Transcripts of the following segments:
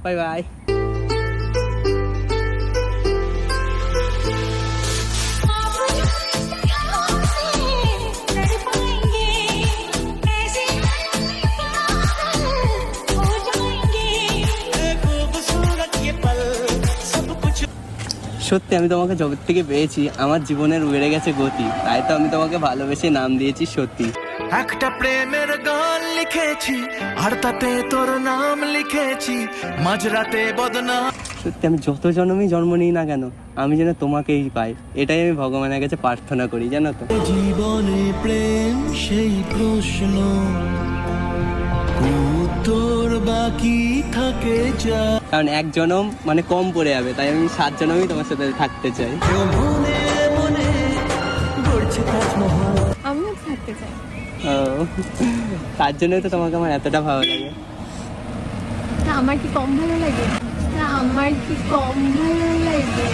Bye bye. সত্যি আমি তোমাকে জগৎ থেকে পেয়েছি, আমার জীবনের বেড়ে গেছে গতি, তাই তো আমি তোমাকে ভালোবেসে নাম দিয়েছি সত্যি। একটা প্রেমের গান লিখেছি আর তাতে তোর নাম লিখেছি, মাঝরাতে বদনাম। সত্যি আমি যত জন্মই জন্ম নিই না কেন, আমি যেন তোমাকেই পাই, এটাই আমি ভগবানের কাছে প্রার্থনা করি, জানো তো। জীবনে প্রেম সেই প্রশ্ন উত্তর বাকি থাকে যা, কারণ এক জনম মানে কম পড়ে যাবে, তাই আমি 7 জনমই তোমার সাথে থাকতে চাই। মনে মনে গড়ছে তাজমহল। আমিও থাকতে চাই। ও, তার জন্যই তো তোমাকে আমার এতটা ভালো লাগে। তা আমার কি কম ভালো লাগে? তা আমার কি কম ভালো লাগে?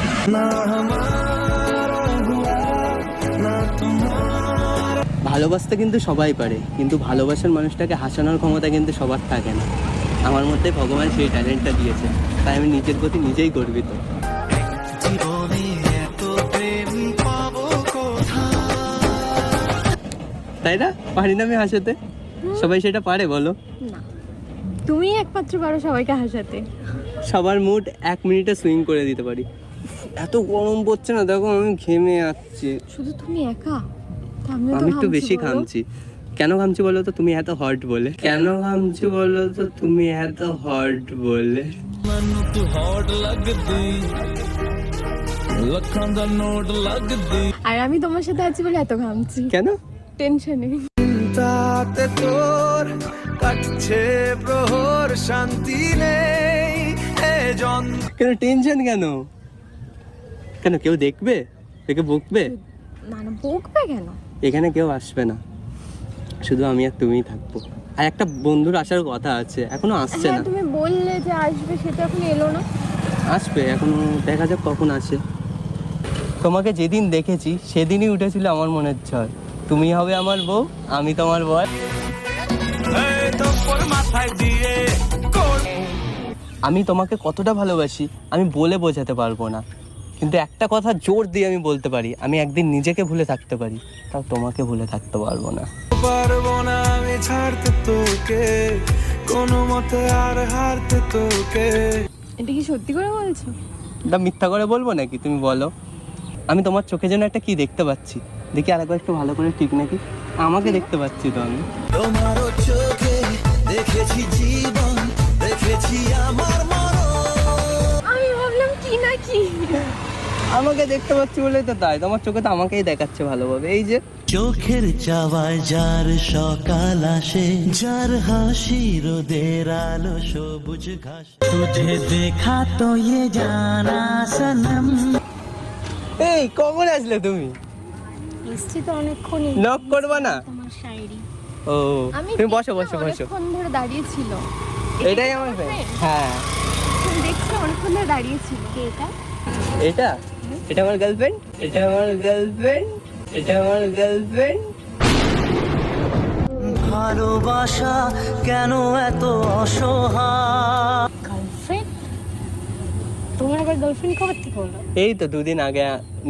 ভালোবাসতে কিন্তু সবাই পারে, কিন্তু ভালোবাসার মানুষটাকে হাসানোর ক্ষমতা কিন্তু সবার থাকে না। আমার মধ্যে ভগবান সেই ট্যালেন্টটা দিয়েছে, তাই আমি নিজের প্রতি নিজেই গর্বিত। তাই না? পারি না আমি হাসাতে? সবাই সেটা পারে বলো? না, তুমি একমাত্র পারো সবাইকে হাসাতে। সবার মুড 1 মিনিটে সুইং করে দিতে পারি। এত গরম পড়ছে না, দেখো আমি ঘেমে যাচ্ছি। শুধু তুমি একা? আমি একটু বেশি ঘামছি। কেন ঘামছি বলো তো? তুমি এত হট বলে। কেন ঘামছি বলো তো? তুমি এত হট বলে। আর আমি তোমার সাথে আছি বলে এত ঘামছি। কেন? টেনশনে। তাতে তোর কাটছে প্রহর, শান্তি নেই এ জন। কেন টেনশন কেন? কেন কেউ দেখবে? দেখে বকবে? না না, বকবে কেন? এখানে কেউ আসবে না, শুধু আমি আর তুমিই থাকবো। আর একটা বন্ধুর আসার কথা আছে, এখনো আসছে না। তুমি বললে যে আসবে, সেটা এখন এলো না। আসবে, এখনো দেখা যাক কখন আসে। তোমাকে যেদিন দেখেছি সেদিনই উঠেছিল আমার মনের ঝড়। তুমি হবে আমার বউ, আমি তোমার বর। আমি তোমাকে কতটা ভালোবাসি আমি বলে বোঝাতে পারবো না, কিন্তু একটা কথা জোর দিয়ে আমি বলতে পারি, আমি একদিন নিজেকে ভুলে থাকতে পারি, তাও তোমাকে ভুলে থাকতে পারবো না। পারবো না আমি ছাড়তে তোকে, কোনো মতে আর হারতে তোকে। এটা কি সত্যি করে বলছো? এটা মিথ্যা করে বলবো নাকি? তুমি বলো। আমি তোমার চোখে যেন একটা কি দেখতে পাচ্ছি, দেখি আরেকবার একটু ভালো করে, ঠিক নাকি? আমাকে দেখতে পাচ্ছি তো আমি। তোমারও চোখে দেখেছি জীবন, দেখেছি আমার মরণ। আমি ভাবলাম কি নাকি। আমাকে দেখতে পাচ্ছি বলে তো তাই, তোমার চোখে তো আমাকেই দেখাচ্ছে ভালোভাবে। এই যে চোখের চাওয়ায় যার সকাল আসে, যার হাসি রোদের আলো সবুজ ঘাস, তুঝে দেখা তো ये জানা সনম। এই কখন আসলে তুমি? এসছি তো অনেকক্ষণই। নক করবা না? তোমার শায়রি। ও, তুমি বসো বসো বসো। অনেকক্ষণ ধরে দাঁড়িয়ে ছিল। এটাই আমার ফ্রেন্ড। হ্যাঁ, তুমি দেখছো অনেকক্ষণ ধরে দাঁড়িয়ে ছিল। কে এটা? এটা এটা আমার গার্লফ্রেন্ড, এটা আমার গার্লফ্রেন্ড, এটা আমার গার্লফ্রেন্ড। ভালোবাসা কেন এত অসহায়? গার্লফ্রেন্ড? তোমার আবার গার্লফ্রেন্ড কবে থেকে হলো? এই তো 2 দিন আগে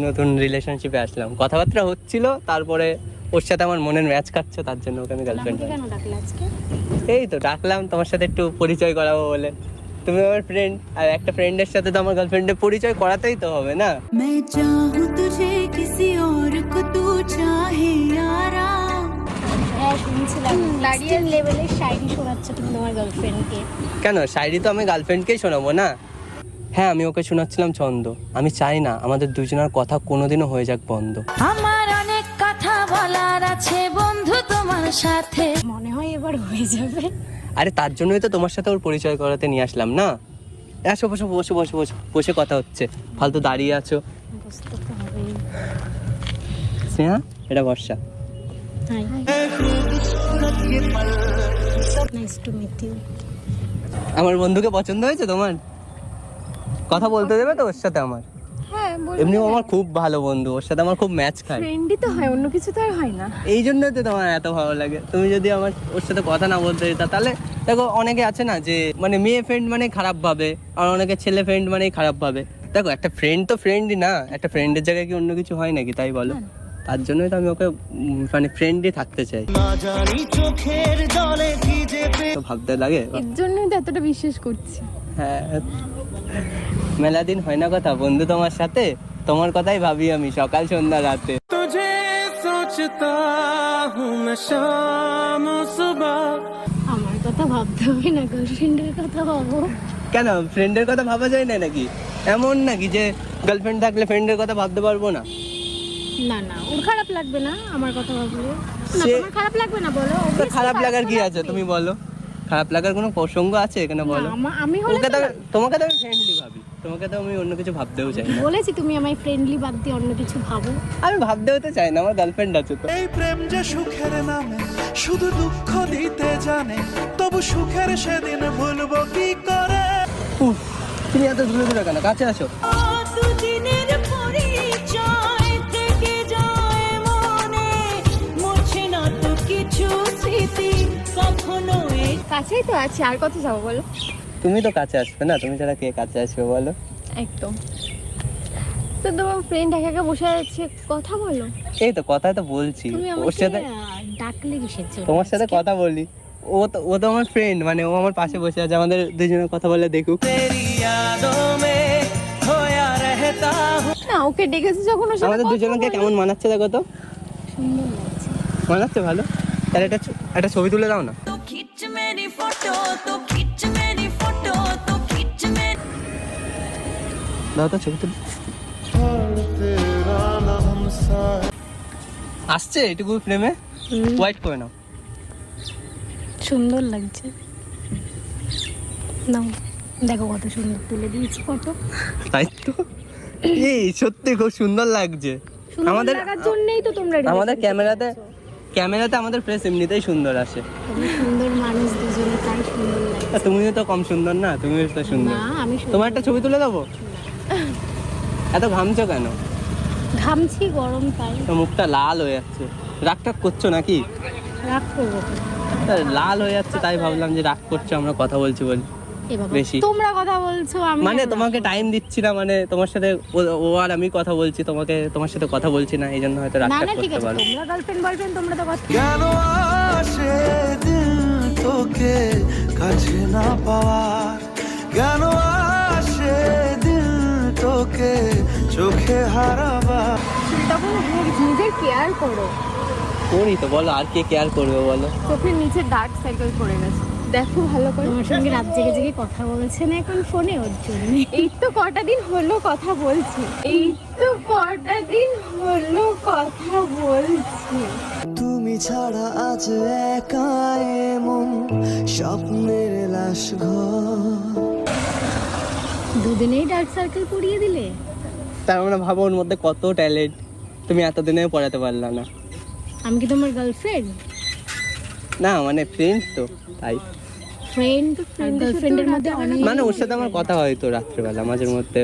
নতুন রিলেশনশিপে আসলাম, কথাবার্তা হচ্ছিল, তারপরে ওর সাথে আমার মনের ম্যাচ খাচ্ছে, তার জন্য ওকে আমি গার্লফ্রেন্ড। আমাকে কেন ডাকলে আজকে? এই তো ডাকলাম তোমার সাথে একটু পরিচয় করাবো বলে। তুমি আমার ফ্রেন্ড, আর একটা ফ্রেন্ডের সাথে তো আমার গার্লফ্রেন্ডের পরিচয় করাতেই তো হবে না? मैं चाहूं तुझे किसी और को तू चाहे यारा। হ্যাঁ শুনছিলাম, দাঁড়িয়ে লেভেলের শায়রি শোনাচ্ছ তুমি তোমার গার্লফ্রেন্ডকে। কেন, শায়রি তো আমি গার্লফ্রেন্ডকেই শোনাবো না? হ্যাঁ, আমি ওকে শোনাচ্ছিলাম ছন্দ। আমি চাই না আমাদের দুজনের কথা কোনোদিনও হয়ে যাক বন্ধ। আমার অনেক কথা বলার আছে বন্ধু তোমার সাথে। মনে হয় এবার হয়ে যাবে। আরে তার জন্যই তো তোমার সাথে ওর পরিচয় করাতে নিয়ে আসলাম না। আসো, বসো বসে বসে বসে বসে কথা হচ্ছে, ফালতু দাঁড়িয়ে আছো। বুঝতে তো হবেই। স্নেহা, এটা Barsha. Hi, nice to meet you. আমার বন্ধুকে পছন্দ হয়েছে তোমার? কথা বলতে দেবে তো ওর সাথে আমার? হ্যাঁ বলবো এমনিও না। আমার খুব ভালো বন্ধু, ওর সাথে আমার খুব ম্যাচ খায়। ফ্রেন্ডই তো হয়, অন্য কিছু তো আর হয় না। এই জন্যই তো তোমার এত ভালো লাগে। তুমি যদি আমার ওর সাথে কথা না বলতে দিতা, তাহলে দেখো অনেকে আছে না যে মানে মেয়ে ফ্রেন্ড মানে খারাপ ভাবে, আর অনেকে ছেলে ফ্রেন্ড মানে খারাপ ভাবে। দেখো একটা ফ্রেন্ড তো ফ্রেন্ডই না, একটা ফ্রেন্ডের জায়গায় কি অন্য কিছু হয় নাকি, তাই বলো? তার জন্যই তো আমি ওকে মানে ফ্রেন্ডই থাকতে চাই। না জানি চোখের জলে ভিজে তো ভাবতে লাগে। এর জন্যই তো এতটা বিশ্বাস করছি। হ্যাঁ, মেলা দিন হয় না কথা বন্ধু তোমার সাথে, তোমার কথাই ভাবি আমি সকাল সন্ধ্যা রাতে। तुझे सोचता हूँ मैं शाम सुबह। আমার কথা ভাবতে হবে না, গার্লফ্রেন্ডের কথা ভাবো। কেন ফ্রেন্ডের কথা ভাবা যায় না নাকি? এমন নাকি যে গার্লফ্রেন্ড থাকলে ফ্রেন্ডের কথা ভাবতে পারবো না? না না, ওর খারাপ লাগবে না আমার কথা ভাবলে। না, সে- তোমার খারাপ লাগবে না বলো। তো Obviously খারাপ লাগার কি তো আছে লাগবে। তুমি বলো? খারাপ লাগার কোনো প্রসঙ্গ আছে এখানে বলো? না, আমি হলে ওকে তো তো তোমাকে তো আমি ফ্রেন্ডলি ভাবি, তোমাকে তো আমি অন্য কিছু ভাবতেও চাই না। বলেছি তুমি আমায় ফ্রেন্ডলি বাদ দিয়ে অন্য কিছু ভাবো। আমি ভাবতেও তো চাই না, আমার গার্লফ্রেন্ড আছে তো। এই প্রেম যে সুখের নামে শুধু দুঃখ দিতে জানে, তবু সুখের সেদিন ভুলবো কি করে। উফ, তুমি এত দূরে দূরে কেন? কাছে আসো। দুদিনের পরিচয় থেকে যায় মনে, মোছে না তো কিছু স্মৃতি কখনো এই কাছেই তো আছি, আর কত যাবো বলো? তুমি তো কাছে আসবে না, তুমি ছাড়া কে কাছে আসবে বলো? একদম। তো তোমার ফ্রেন্ড একা একা বসে আছে, কথা বলো। এই তো কথাই তো বলছি তুমি ওর আমাকে সাথে, ডাকলে কিসের জন্য? তোমার সাথে কথা বলি। ও তো আমার ফ্রেন্ড, মানে ও আমার পাশে বসে আছে, আমাদের দুজনের কথা বলে দেখুক। तेरी यादों में खोया रहता हूँ। না, ওকে ডেকেছি যখন ওর সাথে আমাদের কথা দুজনকে বলো। কেমন মানাচ্ছে দেখো তো? সুন্দর লাগছে। মানাচ্ছে ভালো। তাহলে একটা ছবি তুলে দাও না। तो खिंच मेरी फोटो, तो खिंच मेरी फोटो, तो खिंच मेरी। দাও তো ছবি তুলে। আসছে এটুকু ফ্রেমে হোয়াইট করে নাও। সুন্দর লাগছে। নাও দেখো কত সুন্দর তুলে দিয়েছি ফটো। তাই তো, এই সত্যি খুব সুন্দর লাগছে। সুন্দর আমাদের লাগার জন্যই তো তোমরা আমাদের relationship ক্যামেরাতে আমাদের ফেস এমনিতেই সুন্দর আসে। তুমি সুন্দর মানুষ দুজনে, তাই সুন্দর লাগে। আর তুমিও তো কম সুন্দর না, তুমিও তো সুন্দর। না, আমি সুন্দর। তোমার একটা ছবি তুলে দেবো? এত ঘামছো কেন? ঘামছি, গরম তাই। তো মুখটা লাল হয়ে যাচ্ছে, রাগ টাগ করছো নাকি? রাগ করবো কেন? তা লাল হয়ে যাচ্ছে, তাই ভাবলাম যে রাগ করছো, আমরা কথা বলছি বলি। এ বাবা, বেশি। তোমরা কথা বলছো, আমি মানে কেন তোমাকে রাগ টাইম দিচ্ছি না, মানে তোমার সাথে ও আর আমি কথা বলছি, তোমার সাথে কথা বলছি না, এই জন্য হয়তো রাগ করবো? না টাগ না, ঠিক করতে আছে, পারো। তোমরা গার্লফ্রেন্ড বয়ফ্রেন্ড, তোমরা তো কথা। কেন আসে দিন তোকে কাছে না পাওয়ার, কেন আসে দিন তোকে চোখে হারাবার। তখন নিজের কেয়ার করো। করি তো, বলো আর কে কেয়ার করবে বলো? চোখের নিচে ডার্ক সার্কেল পড়ে গেছে, দেখো ভালো করে। আমার সঙ্গে রাত জেগে জেগে কথা বলছে না এখন ফোনে, ওর জন্য। এই তো কটা দিন হলো কথা বলছি, কথা বলছি। তুমি ছাড়া আজ একা এমন স্বপ্নের লাশ ঘর। দুদিনেই ডার্ক সার্কেল পুড়িয়ে দিলে। তার মানে ভাবো ওর মধ্যে কত ট্যালেন্ট, তুমি এতদিনেও পড়াতে পারলা না। আমি কি তোমার গার্লফ্রেন্ড? না মানে ফ্রেন্ড তো, তাই। ফ্রেন্ড আর গার্লফ্রেন্ডের মধ্যে অনেক মানে ওর সাথে আমার কথা হয় তো রাত্রেবেলা মাঝের মধ্যে।